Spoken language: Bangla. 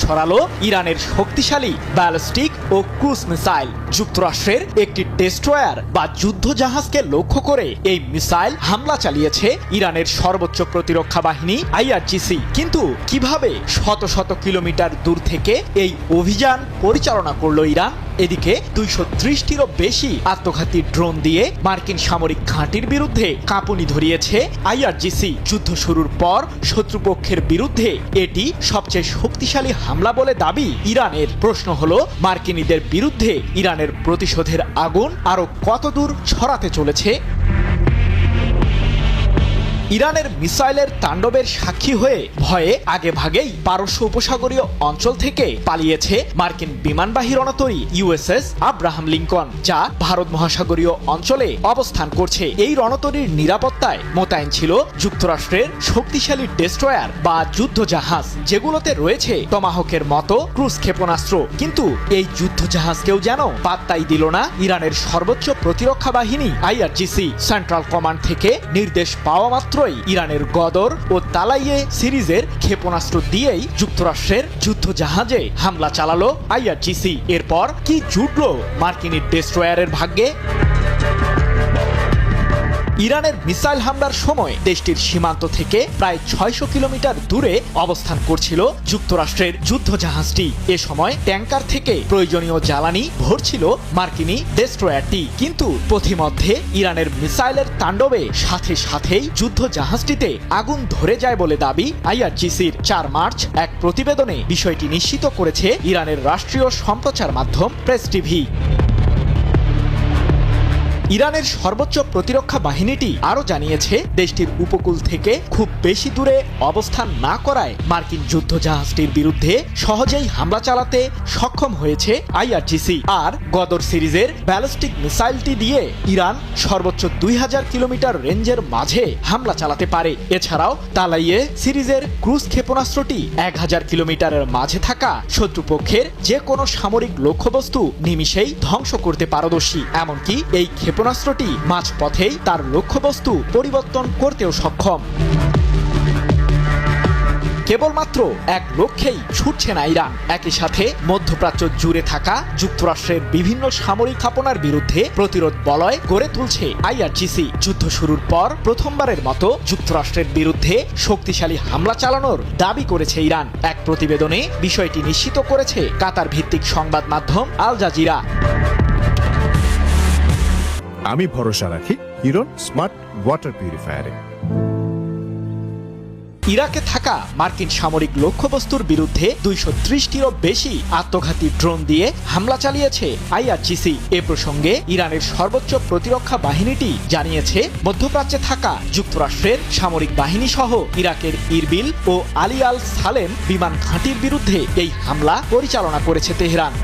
ছড়ালো ইরানের শক্তিশালী ব্যালিস্টিক ও ক্রুজ মিসাইল। যুক্তরাষ্ট্রের একটি ডেস্ট্রয়ার বা যুদ্ধ জাহাজকে লক্ষ্য করে এই মিসাইল হামলা চালিয়েছে ইরানের সর্বোচ্চ প্রতিরক্ষা বাহিনী IRGC। কিন্তু কিভাবে শত শত কিলোমিটার দূর থেকে এই অভিযান পরিচালনা করলো ইরান? এদিকে 230টিরও বেশি আত্মঘাতী ড্রোন দিয়ে মার্কিন সামরিক ঘাঁটির বিরুদ্ধে কাঁপুনি ধরিয়েছে IRGC। যুদ্ধ শুরুর পর শত্রুপক্ষের বিরুদ্ধে এটি সবচেয়ে শক্তিশালী হামলা বলে দাবি ইরানের। প্রশ্ন হলো, মার্কিনীদের বিরুদ্ধে ইরানের প্রতিশোধের আগুন আরও কতদূর ছড়াতে চলেছে? ইরানের মিসাইলের তাণ্ডবের সাক্ষী হয়ে ভয়ে আগেভাগেই পারস্য উপসাগরীয় অঞ্চল থেকে পালিয়েছে মার্কিন বিমানবাহী রণতরী USS আব্রাহাম লিঙ্কন, যা ভারত মহাসাগরীয় অঞ্চলে অবস্থান করছে। এই রণতরীর নিরাপত্তায় মোতায়েন ছিল যুক্তরাষ্ট্রের শক্তিশালী ডেস্ট্রয়ার বা যুদ্ধ জাহাজ, যেগুলোতে রয়েছে টমাহকের মতো ক্রুজ ক্ষেপণাস্ত্র। কিন্তু এই যুদ্ধ জাহাজকেও যেন পাত্তাই দিল না ইরানের সর্বোচ্চ প্রতিরক্ষা বাহিনী IRGC। সেন্ট্রাল কমান্ড থেকে নির্দেশ পাওয়া মাত্র ইরানের গদর ও তালাইয়ে সিরিজের ক্ষেপণাস্ত্র দিয়েই যুক্তরাষ্ট্রের যুদ্ধ জাহাজে হামলা চালালো IRGC। এরপর কি জুটল মার্কিনী ডেস্ট্রয়ারের ভাগ্যে? ইরানের মিসাইল হামলার সময় দেশটির সীমান্ত থেকে প্রায় 600 কিলোমিটার দূরে অবস্থান করছিল যুক্তরাষ্ট্রের যুদ্ধ জাহাজটি। এ সময় ট্যাঙ্কার থেকে প্রয়োজনীয় জ্বালানি ভরছিল মার্কিনী ডেস্ট্রয়ারটি। কিন্তু পথিমধ্যে ইরানের মিসাইলের তাণ্ডবে সাথে সাথেই যুদ্ধ জাহাজটিতে আগুন ধরে যায় বলে দাবি IRGCর। 4 মার্চ এক প্রতিবেদনে বিষয়টি নিশ্চিত করেছে ইরানের রাষ্ট্রীয় সম্প্রচার মাধ্যম প্রেস টিভি। ইরানের সর্বোচ্চ প্রতিরক্ষা বাহিনীটি আরও জানিয়েছে, দেশটির উপকূল থেকে খুব বেশি দূরে অবস্থান না করায় মার্কিন যুদ্ধ জাহাজটির বিরুদ্ধে সহজেই হামলা চালাতে সক্ষম হয়েছে IRGC। আর গদর সিরিজের ব্যালিস্টিক মিসাইলটি দিয়ে ইরান সর্বোচ্চ 2000 কিলোমিটার রেঞ্জের মাঝে হামলা চালাতে পারে। এছাড়াও তালাইয়ে সিরিজের ক্রুজ ক্ষেপণাস্ত্রটি 1000 কিলোমিটারের মাঝে থাকা শত্রুপক্ষের যে কোনো সামরিক লক্ষ্যবস্তু নিমিষেই ধ্বংস করতে পারদর্শী। এমনকি এই ক্ষেপণাস্ত্রটি মাঝপথেই তার লক্ষ্যবস্তু পরিবর্তন করতেও সক্ষম। কেবলমাত্র এক লক্ষ্যেই ছুটছে না ইরান, একই সাথে মধ্যপ্রাচ্য জুড়ে থাকা যুক্তরাষ্ট্রের বিভিন্ন সামরিক স্থাপনার বিরুদ্ধে প্রতিরোধ বলয় গড়ে তুলছে IRGC। যুদ্ধ শুরুর পর প্রথমবারের মতো যুক্তরাষ্ট্রের বিরুদ্ধে শক্তিশালী হামলা চালানোর দাবি করেছে ইরান। এক প্রতিবেদনে বিষয়টি নিশ্চিত করেছে কাতার ভিত্তিক সংবাদ মাধ্যম আল জাজিরা। আমি ভরসা রাখি হিরন স্মার্ট ওয়াটার পিউরিফায়ারে। ইরাকে থাকা মার্কিন সামরিক লক্ষ্যবস্তুর বিরুদ্ধে 230টিরও বেশি আত্মঘাতী ড্রোন দিয়ে হামলা চালিয়েছে IRGC। এ প্রসঙ্গে ইরানের সর্বোচ্চ প্রতিরক্ষা বাহিনীটি জানিয়েছে, মধ্যপ্রাচ্যে থাকা যুক্তরাষ্ট্রের সামরিক বাহিনী সহ ইরাকের ইরবিল ও আলী আল সালেম বিমান ঘাঁটির বিরুদ্ধে এই হামলা পরিচালনা করেছে তেহরান।